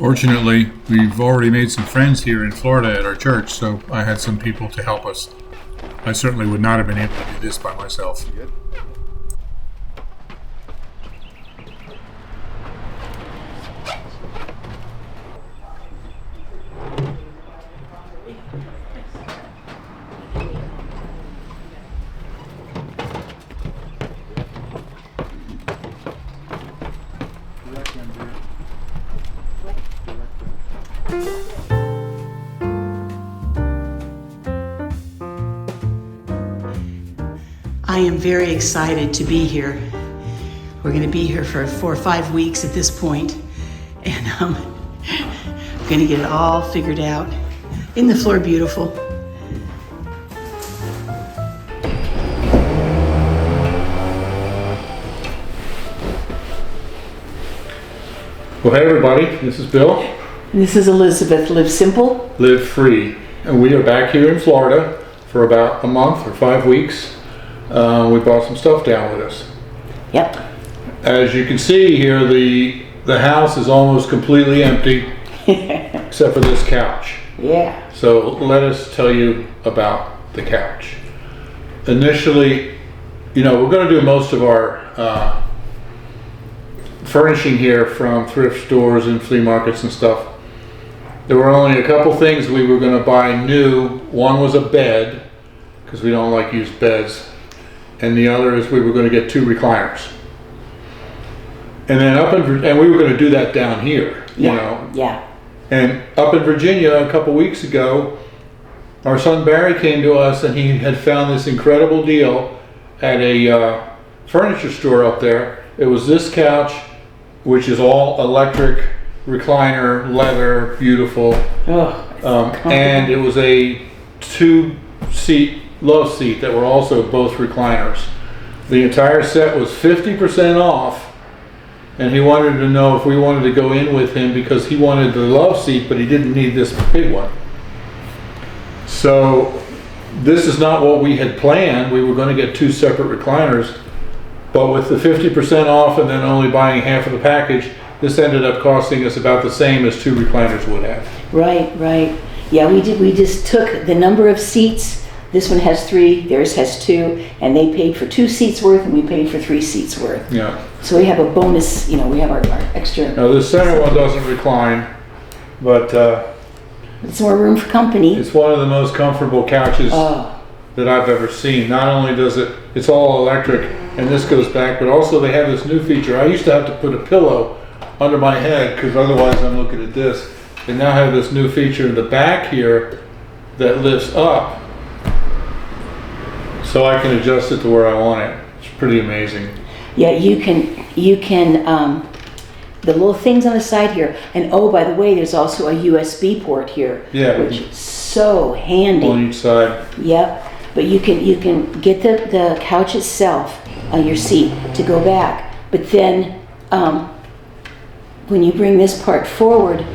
Fortunately, we've already made some friends here in Florida at our church, so I had some people to help us. I certainly would not have been able to do this by myself. I am very excited to be here. We're going to be here for 4 or 5 weeks at this point, and I'm going to get it all figured out. Isn't the floor beautiful? Well, hey everybody, this is Bill. And this is Elizabeth. Live simple. Live free. And we are back here in Florida for about a month or 5 weeks. We brought some stuff down with us. Yep. As you can see here, the house is almost completely empty, except for this couch. Yeah. So let us tell you about the couch. Initially, we're going to do most of our furnishing here from thrift stores and flea markets and stuff. There were only a couple things we were going to buy new. One was a bed, because we don't like used beds. And the other is we were going to get 2 recliners. And then and we were going to do that down here, Yeah. And up in Virginia a couple weeks ago, our son Barry came to us and he had found this incredible deal at a furniture store up there. It was this couch, which is all electric, recliner, leather, beautiful. And it was a 2-seat love seat that were also both recliners. The entire set was 50% off, and he wanted to know if we wanted to go in with him because he wanted the love seat, but he didn't need this big one. So this is not what we had planned. We were going to get 2 separate recliners, but with the 50% off and then only buying half of the package, this ended up costing us about the same as 2 recliners would have. Right. Yeah, we did. We just took the number of seats. This one has 3, theirs has 2, and they paid for 2 seats worth, and we paid for 3 seats worth. Yeah. So we have a bonus, we have our extra. Now the center one doesn't recline, but it's more room for company. it's one of the most comfortable couches that I've ever seen. Not only does it's all electric, and this goes back, but also they have this new feature. I used to have to put a pillow under my head because otherwise I'm looking at this. They now have this new feature in the back here that lifts up, so I can adjust it to where I want it. It's pretty amazing. Yeah, you can, the little things on the side here, and by the way, there's also a USB port here. Yeah. Which is so handy. On each side. Yep, but you can get the couch itself on your seat to go back, but then when you bring this part forward,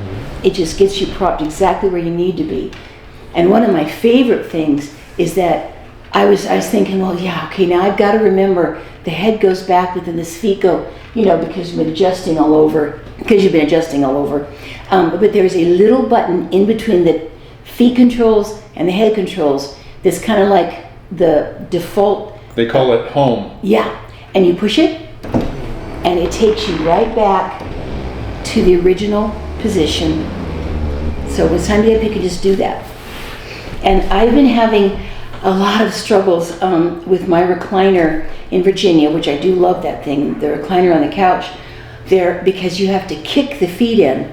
it just gets you propped exactly where you need to be. And one of my favorite things is that I was thinking, well, yeah, okay, now I've got to remember the head goes back, but then the feet go, because you've been adjusting all over. But there's a little button in between the feet controls and the head controls that's kind of like the default. They call it home. Yeah, and you push it, and it takes you right back to the original position. So when it's time to get up, you can just do that. And I've been having a lot of struggles with my recliner in Virginia, which I do love that thing, the recliner on the couch there, because you have to kick the feet in,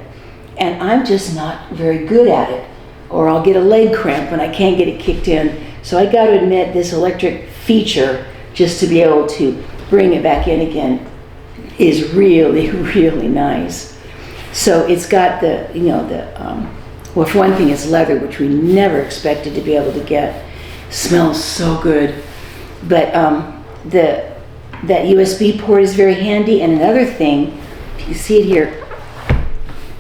and I'm just not very good at it, or I'll get a leg cramp when I can't get it kicked in. So I got to admit, this electric feature, just to be able to bring it back in again, is really, really nice. So it's got well, for one thing, it's leather, which we never expected to be able to get. Smells so good. But that USB port is very handy. And another thing, if you see it here,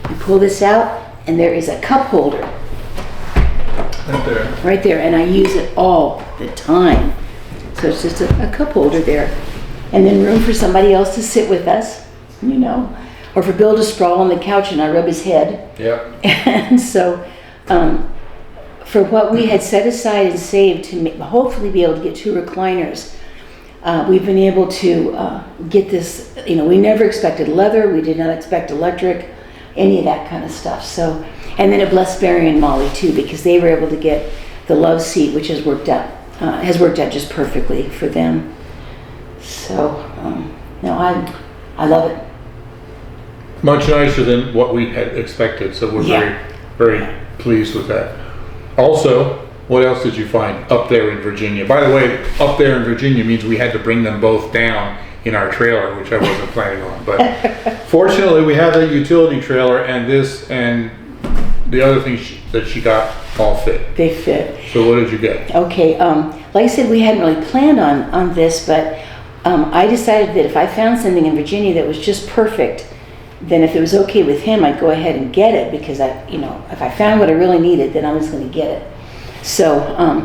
you pull this out, and there is a cup holder. Right there. Right there, and I use it all the time. So it's just a cup holder there. And then room for somebody else to sit with us, or for Bill to sprawl on the couch and I rub his head. Yeah. And so, for what we had set aside and saved to hopefully be able to get 2 recliners, we've been able to get this. We never expected leather. We did not expect electric, any of that kind of stuff. So, and then it blessed Barry and Molly too, because they were able to get the love seat, which has worked out just perfectly for them. So, no, I love it. Much nicer than what we had expected, so we're very pleased with that. Also, what else did you find up there in Virginia? By the way, up there in Virginia means we had to bring them both down in our trailer, which I wasn't planning on. But fortunately, we have a utility trailer, and this and the other things that she got all fit. They fit. So what did you get? Okay, like I said, we hadn't really planned on this, but I decided that if I found something in Virginia that was just perfect, then if it was okay with him, I'd go ahead and get it, because if I found what I really needed, then I was going to get it. So,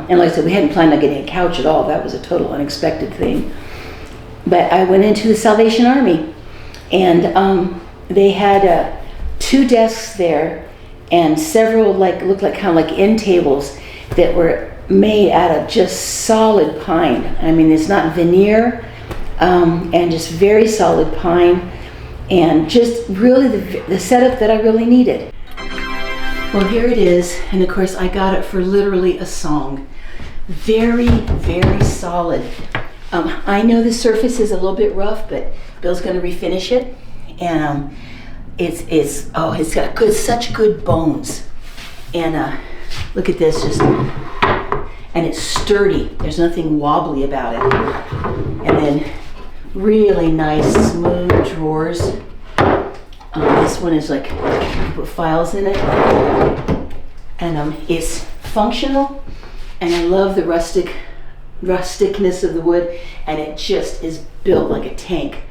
and like I said, we hadn't planned on getting a couch at all. That was a total unexpected thing. But I went into the Salvation Army, and they had 2 desks there, and several looked like kind of like end tables that were made out of just solid pine. I mean, it's not veneer, and just very solid pine, and just really the setup that I really needed. Well, here it is, and of course I got it for literally a song. Very, very solid. I know the surface is a little bit rough, but Bill's going to refinish it, and it's got such good bones. And look at this, and it's sturdy. There's nothing wobbly about it. And then really nice smooth drawers. This one is like, you put files in it, and it's functional, and I love the rusticness of the wood, and it just is built like a tank.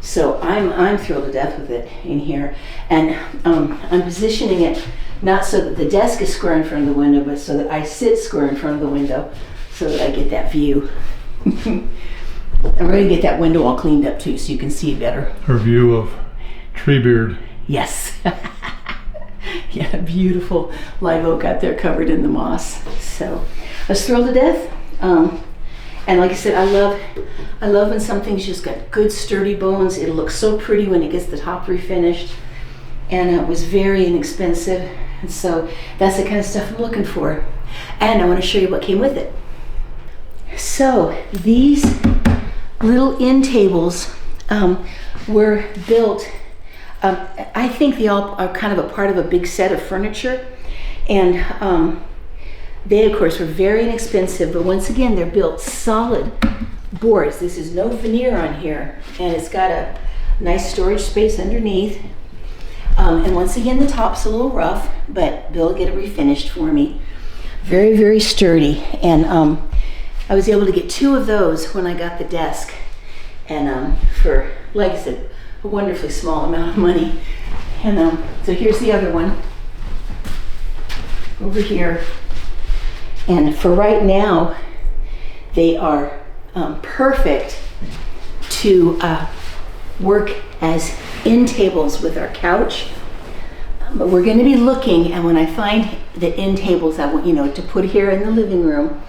So I'm thrilled to death with it in here, and I'm positioning it not so that the desk is square in front of the window, but so that I sit square in front of the window, so that I get that view. I'm ready to get that window all cleaned up too, so you can see it better. Her view of Treebeard. Yes. Yeah, beautiful live oak out there covered in the moss. So I was thrilled to death. And like I said, I love when something's just got good sturdy bones. It'll look so pretty when it gets the top refinished. And it was very inexpensive. And so that's the kind of stuff I'm looking for. And I want to show you what came with it. So these little end tables were built, I think they all are kind of a part of a big set of furniture. And they, of course, were very inexpensive, but once again, they're built solid boards. This is no veneer on here, and it's got a nice storage space underneath. And once again, the top's a little rough, but Bill will get it refinished for me. Very, very sturdy. And I was able to get 2 of those when I got the desk. And for, like I said, a wonderfully small amount of money. And so here's the other one over here. And for right now, they are perfect to work as end tables with our couch. But we're going to be looking, and when I find the end tables I want, to put here in the living room,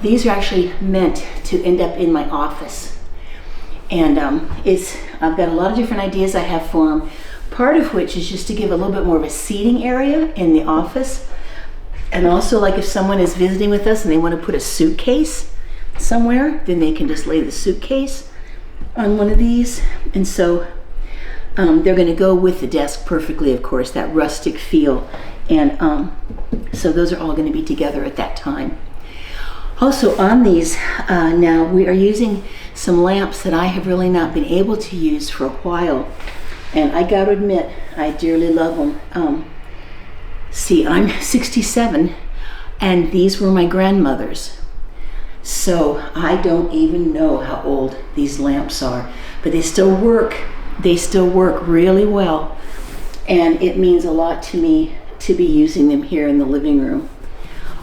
these are actually meant to end up in my office. And I've got a lot of different ideas I have for them. Part of which is just to give a little bit more of a seating area in the office. And also, like if someone is visiting with us and they want to put a suitcase somewhere, then they can just lay the suitcase on one of these. And so they're going to go with the desk perfectly, of course, that rustic feel. And so those are all going to be together at that time. Also on these, now we are using some lamps that I have really not been able to use for a while. And I got to admit, I dearly love them. See, I'm 67, and these were my grandmother's. So I don't even know how old these lamps are, but they still work. They still work really well, and it means a lot to me to be using them here in the living room.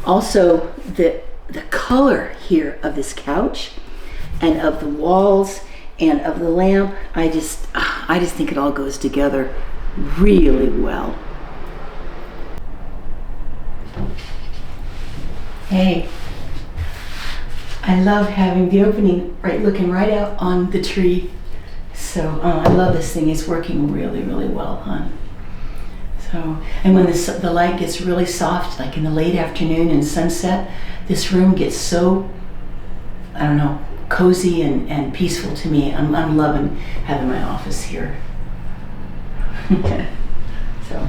Also, the color here of this couch and of the walls and of the lamp, I I just think it all goes together really well. Hey, I love having the opening looking right out on the tree. So I love this thing. It's working really, really well, hon. So, and when the light gets really soft, like in the late afternoon and sunset, this room gets so, I don't know, cozy and peaceful to me. I'm loving having my office here. So,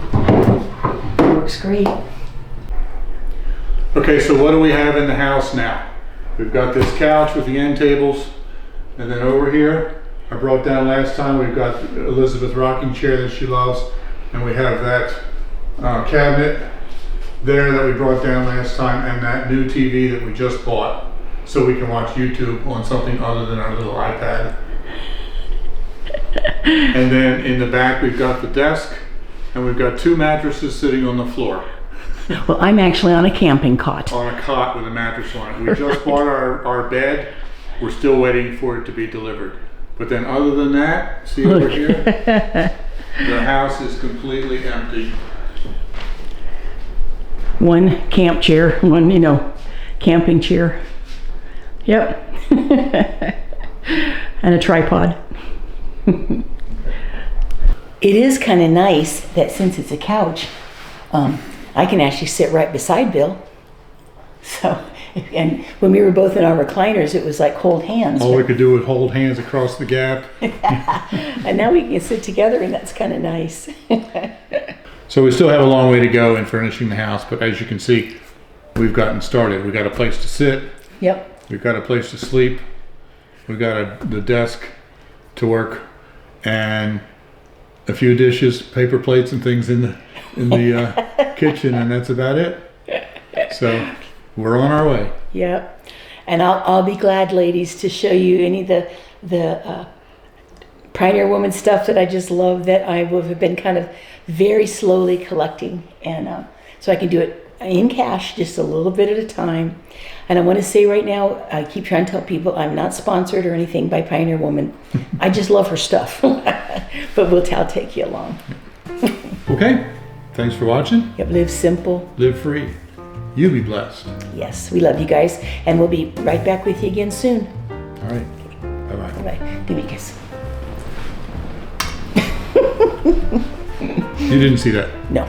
it works great. Okay, so what do we have in the house now? We've got this couch with the end tables, and then over here, I brought down last time, we've got Elizabeth's rocking chair that she loves, and we have that cabinet there that we brought down last time, and that new TV that we just bought, so we can watch YouTube on something other than our little iPad. And then in the back, we've got the desk, and we've got 2 mattresses sitting on the floor. Well, I'm actually on a camping cot. On a cot with a mattress on it. We just bought our bed. We're still waiting for it to be delivered. But then other than that, see over here? The house is completely empty. One camp chair, one, camping chair. Yep. And a tripod. It is kind of nice that since it's a couch, I can actually sit right beside Bill. So, and when we were both in our recliners, it was like hold hands. All we could do was hold hands across the gap. And now we can sit together, and that's kind of nice. So we still have a long way to go in furnishing the house, but as you can see, we've gotten started. We've got a place to sit. Yep. We've got a place to sleep. We've got the desk to work, and a few dishes, paper plates, and things in the kitchen, and that's about it. So we're on our way. Yep. And I'll be glad, ladies, to show you any of the Pioneer Woman stuff that I just love, that I have been kind of very slowly collecting, and so I can do it in cash, just a little bit at a time. And I want to say right now, I keep trying to tell people I'm not sponsored or anything by Pioneer Woman. I just love her stuff. But I'll take you along. Okay. Thanks for watching. Yep, live simple. Live free. You be blessed. Yes, we love you guys, and we'll be right back with you again soon. All right. Bye-bye. Bye-bye. Give me a kiss. You didn't see that. No.